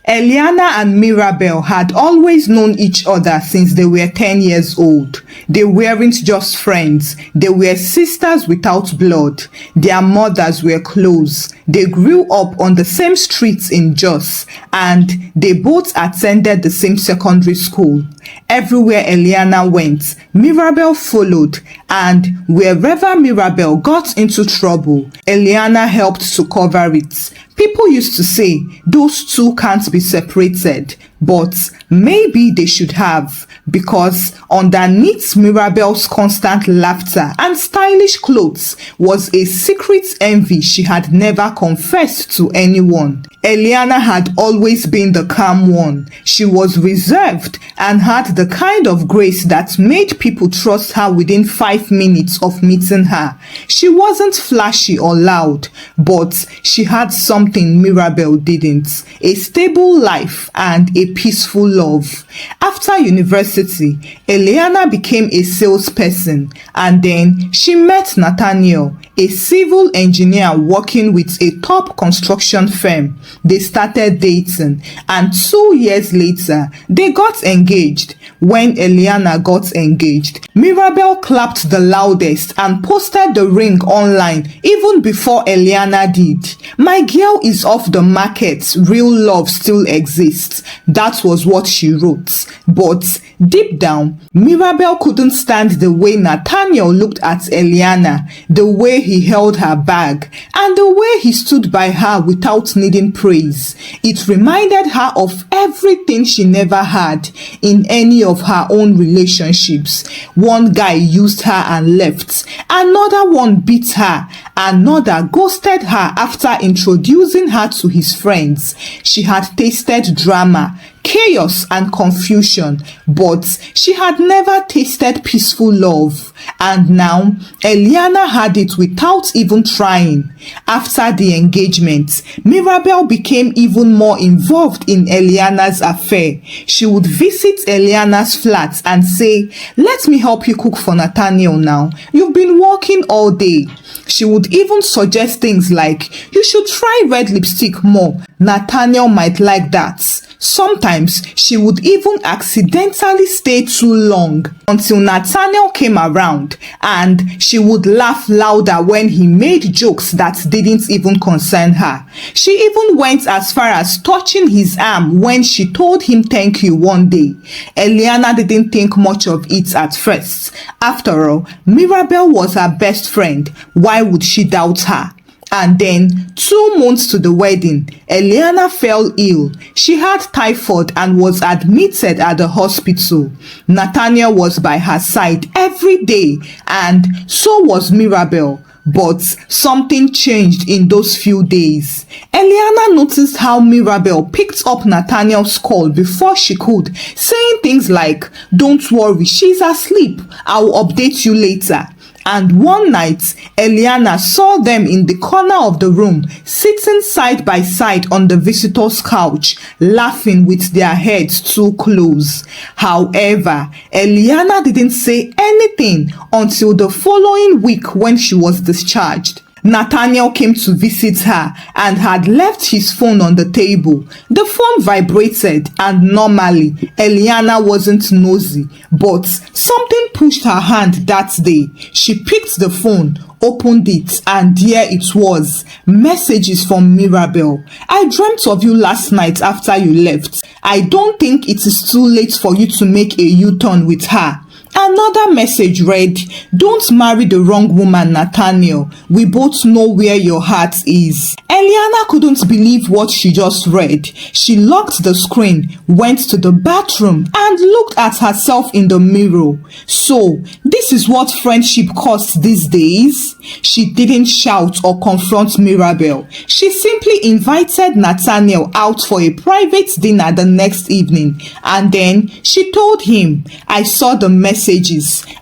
Eliana and Mirabel had always known each other since they were 10 years old. They weren't just friends, they were sisters without blood. Their mothers were close. They grew up on the same streets in Jos, and they both attended the same secondary school. Everywhere Eliana went, Mirabel followed, and wherever Mirabel got into trouble, Eliana helped to cover it. People used to say those two can't be separated, but maybe they should have, because underneath Mirabel's constant laughter and stylish clothes was a secret envy she had never confessed to anyone. Eliana had always been the calm one. She was reserved and had the kind of grace that made people trust her within 5 minutes of meeting her. She wasn't flashy or loud, but she had something Mirabel didn't: a stable life and a peaceful love. After university, Eliana became a salesperson, and then she met Nathaniel, a civil engineer working with a top construction firm. They started dating, and 2 years later, they got engaged. When Eliana got engaged, Mirabel clapped the loudest and posted the ring online even before Eliana did. "My girl is off the market, real love still exists." That was what she wrote. But deep down, Mirabel couldn't stand the way Nathaniel looked at Eliana, the way he held her bag, and the way he stood by her without needing praise. It reminded her of everything she never had in any of her own relationships. One guy used her and left, another one beat her, another ghosted her after introducing her to his friends. She had tasted drama, chaos and confusion, but she had never tasted peaceful love. And now Eliana had it without even trying. After the engagement, Mirabel became even more involved in Eliana's affair. She would visit Eliana's flat and say, "Let me help you cook for Nathaniel now. You've been working all day." She would even suggest things like, "You should try red lipstick more. Nathaniel might like that." Sometimes she would even accidentally stay too long until Nathaniel came around, and she would laugh louder when he made jokes that didn't even concern her. She even went as far as touching his arm when she told him thank you one day. Eliana didn't think much of it at first. After all, Mirabel was her best friend. Why would she doubt her? And then, 2 months to the wedding, Eliana fell ill. She had typhoid and was admitted at the hospital. Nathaniel was by her side every day, and so was Mirabel. But something changed in those few days. Eliana noticed how Mirabel picked up Nathaniel's call before she could, saying things like, "Don't worry, she's asleep. I'll update you later." And one night, Eliana saw them in the corner of the room, sitting side by side on the visitor's couch, laughing with their heads too close. However, Eliana didn't say anything until the following week when she was discharged. Nathaniel came to visit her and had left his phone on the table. The phone vibrated, and normally Eliana wasn't nosy, but something pushed her hand that day. She picked the phone, opened it, and there it was. Messages from Mirabel. "I dreamt of you last night after you left. I don't think it is too late for you to make a U-turn with her." Another message read, "Don't marry the wrong woman, Nathaniel. We both know where your heart is." Eliana couldn't believe what she just read. She locked the screen, went to the bathroom, and looked at herself in the mirror. So, this is what friendship costs these days? She didn't shout or confront Mirabel. She simply invited Nathaniel out for a private dinner the next evening, and then she told him, "I saw the message.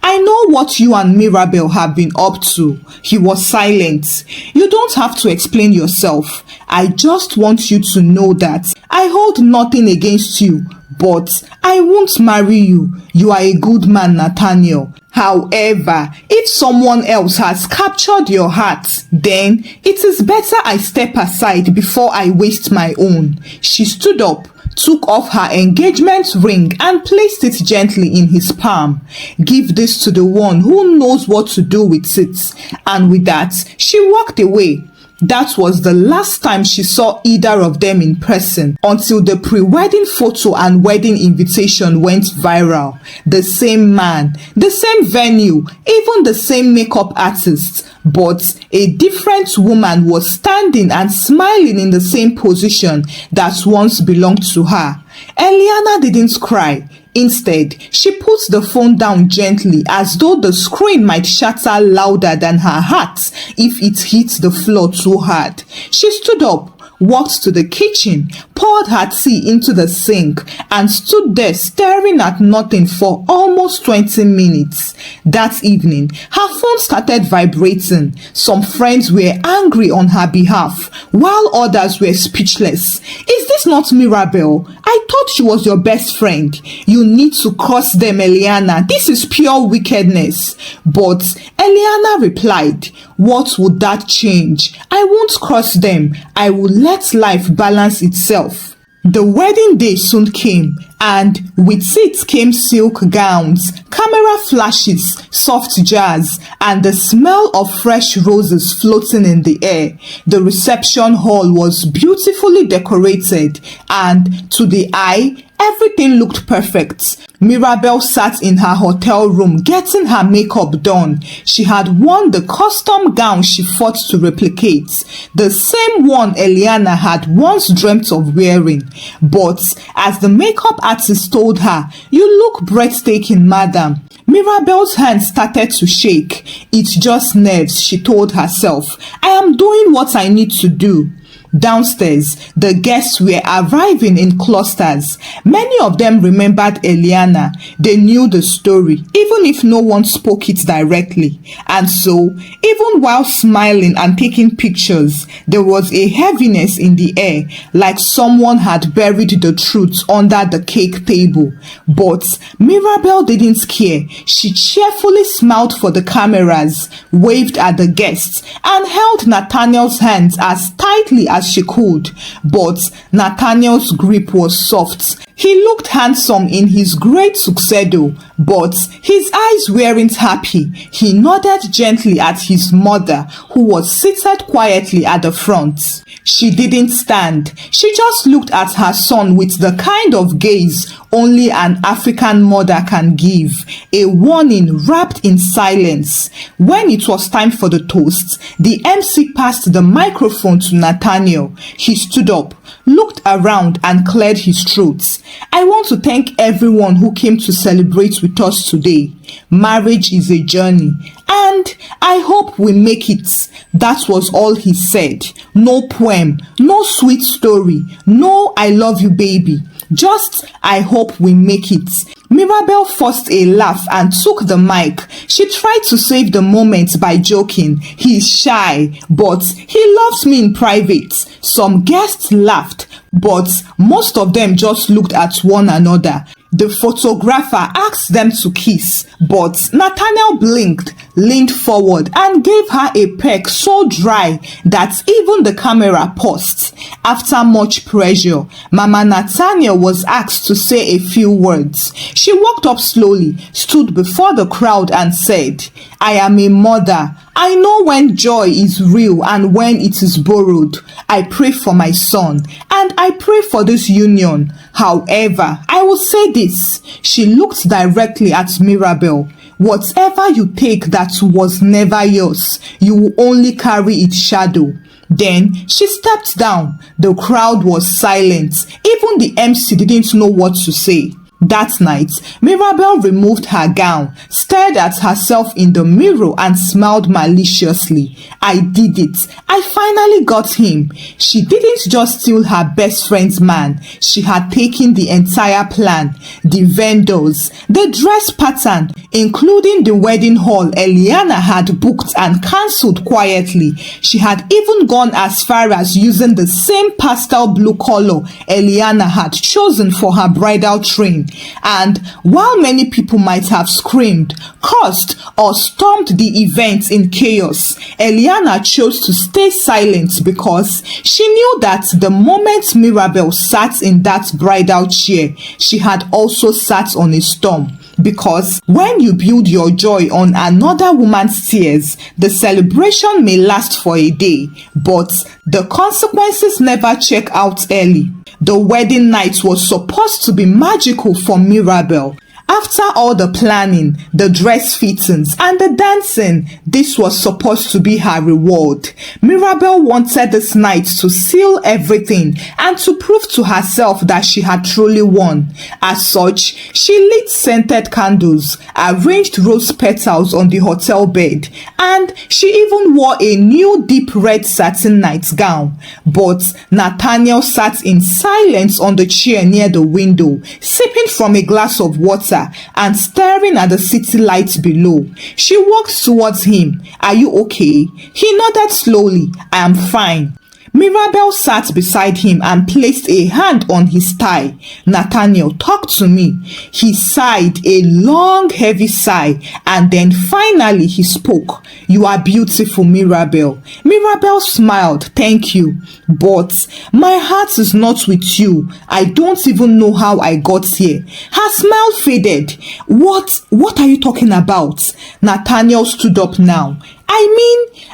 I know what you and Mirabel have been up to." He was silent. "You don't have to explain yourself. I just want you to know that I hold nothing against you, but I won't marry you. You are a good man, Nathaniel. However, if someone else has captured your heart, then it is better I step aside before I waste my own. She stood up, took off her engagement ring and placed it gently in his palm. Give this to the one who knows what to do with it. And with that, she walked away. That was the last time she saw either of them in person until the pre-wedding photo and wedding invitation went viral. The same man, the same venue, even the same makeup artist, but a different woman was standing and smiling in the same position that once belonged to her. Eliana didn't cry. Instead, she put the phone down gently as though the screen might shatter louder than her heart if it hit the floor too hard. She stood up, walked to the kitchen, poured her tea into the sink, and stood there staring at nothing for almost 20 minutes. That evening, her phone started vibrating. Some friends were angry on her behalf, while others were speechless. Is this not Mirabel? I thought she was your best friend. You need to curse them, Eliana. This is pure wickedness. But Eliana replied, what would that change? I won't curse them. I will let life balance itself. The wedding day soon came, and with it came silk gowns, camera flashes, soft jazz, and the smell of fresh roses floating in the air. The reception hall was beautifully decorated, and to the eye, everything looked perfect. Mirabel sat in her hotel room getting her makeup done. She had worn the custom gown she fought to replicate, the same one Eliana had once dreamt of wearing. But as the makeup artist told her, "You look breathtaking, madam," Mirabel's hand started to shake. "It's just nerves," she told herself. "I am doing what I need to do." Downstairs, the guests were arriving in clusters. Many of them remembered Eliana. They knew the story, even if no one spoke it directly. And so, even while smiling and taking pictures, there was a heaviness in the air, like someone had buried the truth under the cake table. But Mirabel didn't care. She cheerfully smiled for the cameras, waved at the guests, and held Nathaniel's hands as tightly as she could. But Nathaniel's grip was soft. He looked handsome in his great tuxedo, but his eyes weren't happy. He nodded gently at his mother, who was seated quietly at the front. She didn't stand. She just looked at her son with the kind of gaze only an African mother can give, a warning wrapped in silence. When it was time for the toast, the MC passed the microphone to Nathaniel. He stood up, looked around, and cleared his throat. "I want to thank everyone who came to celebrate with us today. Marriage is a journey, and I hope we make it." That was all he said. No poem, no sweet story, no "I love you, baby." Just, "I hope we make it." Mirabel forced a laugh and took the mic. She tried to save the moment by joking, "He's shy, but he loves me in private." Some guests laughed, but most of them just looked at one another. The photographer asked them to kiss, but Nathaniel blinked, leaned forward, and gave her a peck so dry that even the camera paused. After much pressure, Mama Nathaniel was asked to say a few words. She walked up slowly, stood before the crowd, and said, "I am a mother. I know when joy is real and when it is borrowed. I pray for my son, and I pray for this union. However, I will say this." She looked directly at Mirabel. "Whatever you take that was never yours, you will only carry its shadow." Then she stepped down. The crowd was silent. Even the MC didn't know what to say. That night, Mirabel removed her gown, stared at herself in the mirror, and smiled maliciously. "I did it. I finally got him." She didn't just steal her best friend's man. She had taken the entire plan, the vendors, the dress pattern, including the wedding hall Eliana had booked and cancelled quietly. She had even gone as far as using the same pastel blue color Eliana had chosen for her bridal train. And while many people might have screamed, cursed, or stormed the event in chaos, Eliana chose to stay silent because she knew that the moment Mirabel sat in that bridal chair, she had also sat on a storm. Because when you build your joy on another woman's tears, the celebration may last for a day, but the consequences never check out early. The wedding night was supposed to be magical for Mirabel. After all the planning, the dress fittings, and the dancing, this was supposed to be her reward. Mirabel wanted this night to seal everything and to prove to herself that she had truly won. As such, she lit scented candles, arranged rose petals on the hotel bed, and she even wore a new deep red satin nightgown. But Nathaniel sat in silence on the chair near the window, sipping from a glass of water and staring at the city lights below. She walked towards him. "Are you okay?" He nodded slowly. "I am fine." Mirabel sat beside him and placed a hand on his thigh. "Nathaniel, talk to me." He sighed a long, heavy sigh, and then finally he spoke. "You are beautiful, Mirabel." Mirabel smiled. "Thank you. But my heart is not with you. I don't even know how I got here." Her smile faded. What are you talking about?" Nathaniel stood up now.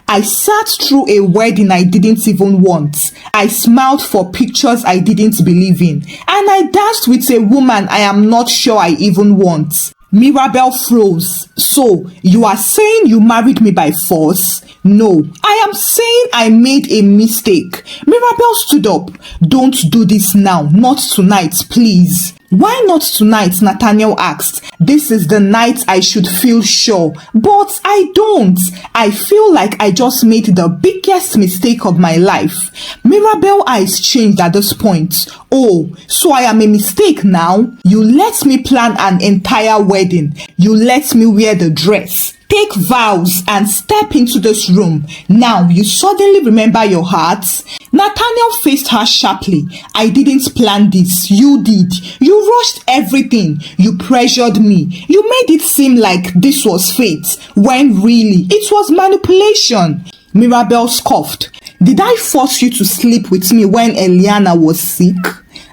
I sat through a wedding I didn't even want. I smiled for pictures I didn't believe in. And I danced with a woman I am not sure I even want. Mirabel froze. "So, you are saying you married me by force?" "No, I am saying I made a mistake." Mirabel stood up. "Don't do this now. Not tonight, please." "Why not tonight?" Nathaniel asked. "This is the night I should feel sure, but I don't. I feel like I just made the biggest mistake of my life." Mirabel's eyes changed at this point. "Oh, so I am a mistake now? You let me plan an entire wedding. You let me wear the dress, take vows, and step into this room. Now you suddenly remember your heart?" Nathaniel faced her sharply. "I didn't plan this. You did. You rushed everything. You pressured me. You made it seem like this was fate, when really it was manipulation." Mirabel scoffed. "Did I force you to sleep with me when Eliana was sick?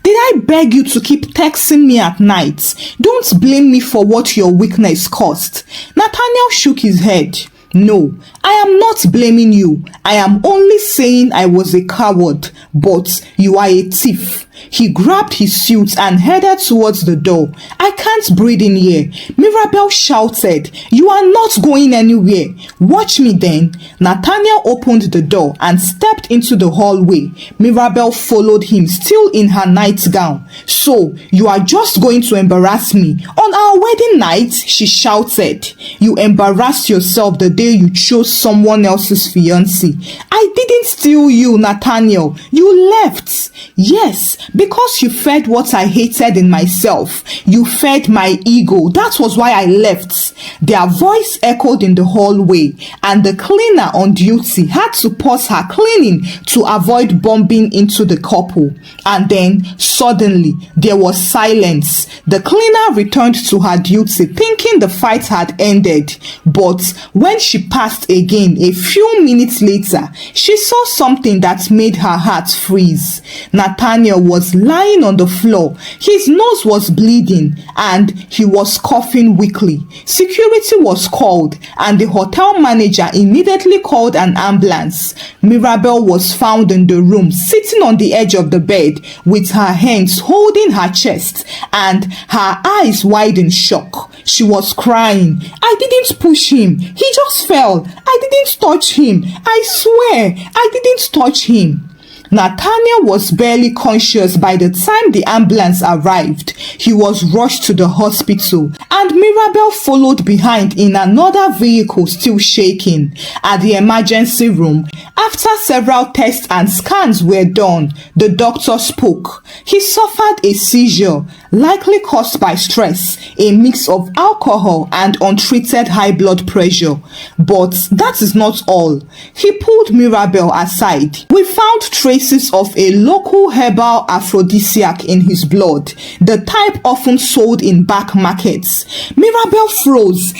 Did I beg you to keep texting me at night? Don't blame me for what your weakness caused." Nathaniel shook his head. "No, I am not blaming you. I am only saying I was a coward, but you are a thief." He grabbed his suit and headed towards the door. "I can't breathe in here." Mirabel shouted. "You are not going anywhere. Watch me then." Nathaniel opened the door and stepped into the hallway. Mirabel followed him, still in her nightgown. "So, you are just going to embarrass me on our wedding night?" she shouted. "You embarrassed yourself the day you chose someone else's fiancé. I didn't steal you, Nathaniel. You left. Yes, because you fed what I hated in myself. You fed my ego. That was why I left." Their voice echoed in the hallway, and the cleaner on duty had to pause her cleaning to avoid bumping into the couple. And then, suddenly, there was silence. The cleaner returned to her duty, thinking the fight had ended. But when she passed again a few minutes later, she saw something that made her heart freeze. Nathaniel was lying on the floor. His nose was bleeding and he was coughing weakly. Security was called and the hotel manager immediately called an ambulance. Mirabel was found in the room, sitting on the edge of the bed with her hands holding her chest and her eyes wide in shock. She was crying. "I didn't push him. He just fell. I didn't touch him. I swear, I didn't touch him." Nathaniel was barely conscious by the time the ambulance arrived. He was rushed to the hospital, and Mirabel followed behind in another vehicle, still shaking. At the emergency room, after several tests and scans were done, the doctor spoke. He suffered a seizure, likely caused by stress, a mix of alcohol and untreated high blood pressure. But that is not all. He pulled Mirabel aside. "We found traces traces of a local herbal aphrodisiac in his blood, the type often sold in back markets. Mirabel froze.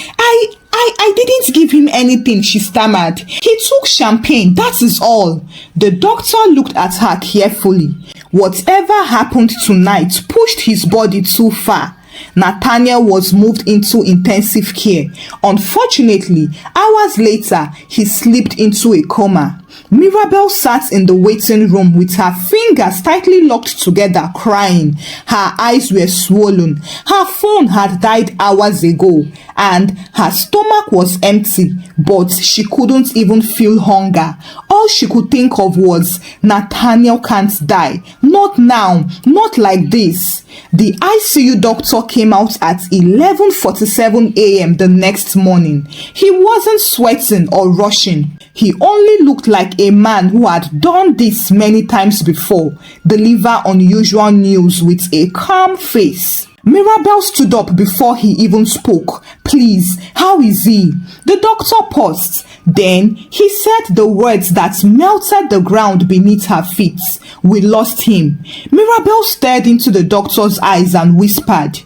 I didn't give him anything, she stammered. He took champagne, that is all. The doctor looked at her carefully. Whatever happened tonight pushed his body too far. Nathaniel was moved into intensive care. Unfortunately, hours later, he slipped into a coma. Mirabel sat in the waiting room with her fingers tightly locked together, crying. Her eyes were swollen. Her phone had died hours ago, and her stomach was empty, but she couldn't even feel hunger. All she could think of was, Nathaniel can't die. Not now, not like this. The ICU doctor came out at 11:47 a.m. the next morning. He wasn't sweating or rushing. He only looked like a man who had done this many times before, deliver unusual news with a calm face. Mirabel stood up before he even spoke. Please, how is he? The doctor paused. Then he said the words that melted the ground beneath her feet. We lost him. Mirabel stared into the doctor's eyes and whispered,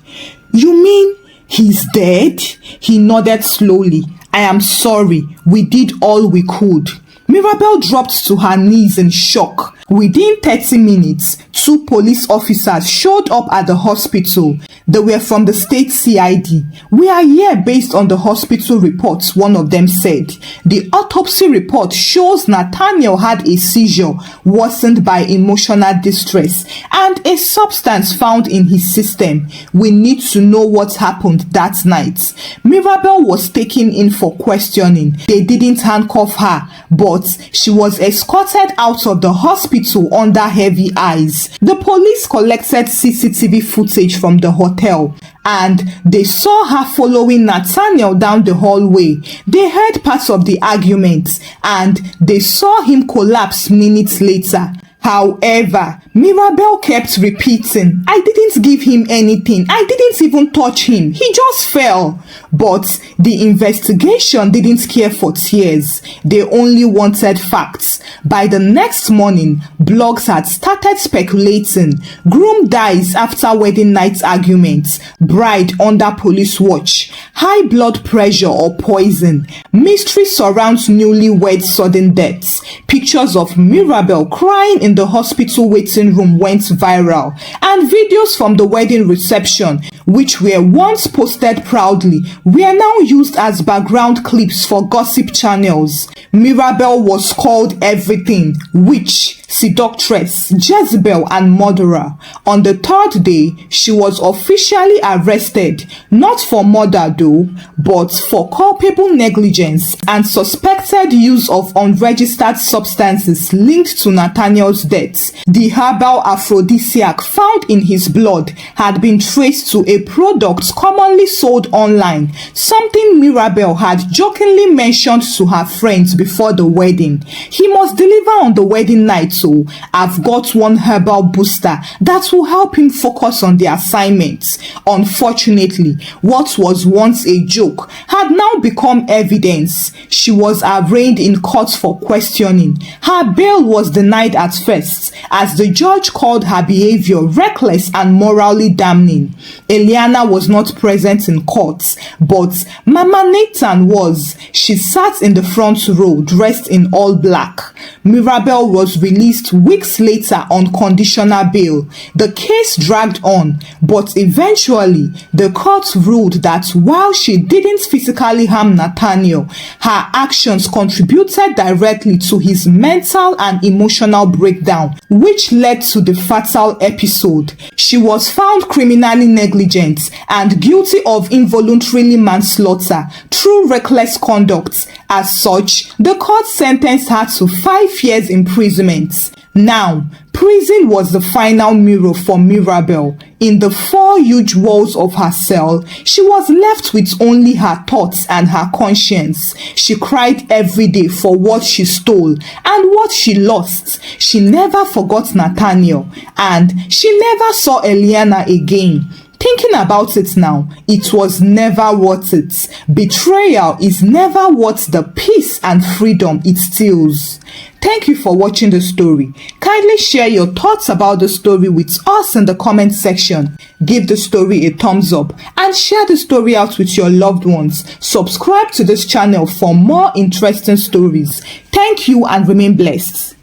You mean he's dead? He nodded slowly. I am sorry. We did all we could. Mirabel dropped to her knees in shock. Within 30 minutes, 2 police officers showed up at the hospital. They were from the state CID. We are here based on the hospital reports, one of them said. The autopsy report shows Nathaniel had a seizure worsened by emotional distress and a substance found in his system. We need to know what happened that night. Mirabel was taken in for questioning. They didn't handcuff her, but she was escorted out of the hospital under heavy eyes. The police collected CCTV footage from the hotel, and they saw her following Nathaniel down the hallway. They heard parts of the argument, and they saw him collapse minutes later. However, Mirabel kept repeating, I didn't give him anything. I didn't even touch him. He just fell. But the investigation didn't care for tears. They only wanted facts. By the next morning, blogs had started speculating. Groom dies after wedding night arguments. Bride under police watch. High blood pressure or poison. Mystery surrounds newlywed sudden deaths. Pictures of Mirabel crying in the hospital waiting room went viral, and videos from the wedding reception, which were once posted proudly, were now used as background clips for gossip channels. Mirabel was called everything: witch, seductress, Jezebel, and murderer. On the 3rd day, she was officially arrested, not for murder though, but for culpable negligence and suspected use of unregistered substances linked to Nathaniel's death. The herbal aphrodisiac found in his blood had been traced to a product commonly sold online, something Mirabel had jokingly mentioned to her friends before the wedding. He must deliver on the wedding night, so I've got one herbal booster that will help him focus on the assignment. Unfortunately, what was once a joke had now become evidence. She was arraigned in court for questioning. Her bail was denied at first, as the judge called her behavior reckless and morally damning. Eliana was not present in court, but Mama Nathan was. She sat in the front row dressed in all black. Mirabel was released weeks later on conditional bail. The case dragged on, but eventually the court ruled that while she didn't physically harm Nathaniel, her actions contributed directly to his mental and emotional breakdown, which led to the fatal episode. She was found criminally negligent and guilty of involuntary manslaughter through reckless conduct. As such, the court sentenced her to 5 years imprisonment. Now, prison was the final mirror for Mirabel. In the 4 huge walls of her cell, she was left with only her thoughts and her conscience. She cried every day for what she stole and what she lost. She never forgot Nathaniel, and she never saw Eliana again. Thinking about it now, it was never worth it. Betrayal is never worth the peace and freedom it steals. Thank you for watching the story. Kindly share your thoughts about the story with us in the comment section. Give the story a thumbs up and share the story out with your loved ones. Subscribe to this channel for more interesting stories. Thank you and remain blessed.